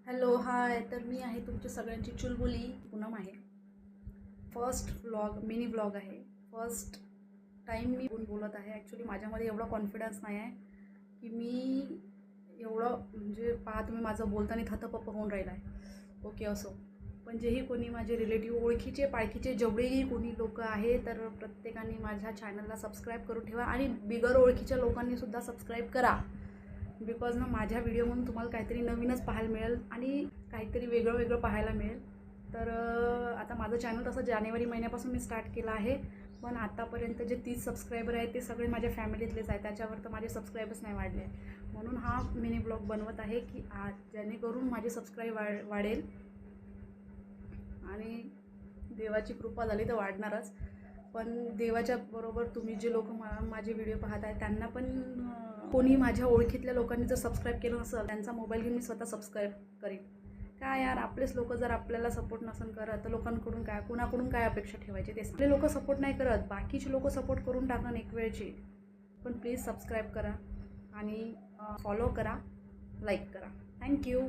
Hello hi. तर मी आहे तुमच्या सगळ्यांची चुलबुली पूनम आहे. फर्स्ट व्लॉग मिनी व्लॉग आहे. फर्स्ट टाईम मी बोलत आहे. ॲक्च्युली माझ्यामध्ये एवढा कॉन्फिडन्स नाही आहे की मी एवढं म्हणजे पहा तुम्ही माझं बोलताना थतपप होऊन राहिला आहे. ओके असो, पण जेही कोणी माझे रिलेटिव्ह ओळखीचे पाळखीचे जेवढेही कोणी लोक आहे तर प्रत्येकाने माझ्या चॅनलला सबस्क्राईब करून ठेवा आणि बिगर ओळखीच्या लोकांनीसुद्धा सबस्क्राईब करा. बिकॉज ना माझ्या व्हिडिओमधून तुम्हाला काहीतरी नवीनच पाहायला मिळेल आणि काहीतरी वेगळं वेगळं पाहायला मिळेल. तर आता माझं चॅनल तसं जानेवारी महिन्यापासून मी स्टार्ट केलं आहे, पण आतापर्यंत जे 30 सबस्क्रायबर आहेत ते सगळे माझ्या फॅमिलीतलेच आहेत. त्याच्यावर तर माझे सबस्क्रायबर्स नाही वाढले. म्हणून हा मिनी ब्लॉग बनवत आहे की जेणेकरून माझे सबस्क्राईब वाढेल आणि देवाची कृपा झाली तर वाढणारच. पण देवाच्या बरोबर तुम्ही जे लोक माझे व्हिडिओ पाहत आहेत त्यांना पण कोणी माझ्या ओळखीतल्या लोकांनी जर सबस्क्राईब केलं नसेल त्यांचा मोबाईल घेऊन मी स्वतः सबस्क्राईब करीन. काय यार, आपलेच लोक जर आपल्याला सपोर्ट नसेल करत तर लोकांकडून काय, कुणाकडून काय अपेक्षा ठेवायची? ते आपले लोक सपोर्ट नाही करत, बाकीचे लोक सपोर्ट करून टाकन एक वेळची. पण प्लीज सबस्क्राईब करा आणि फॉलो करा, लाईक करा. थँक्यू.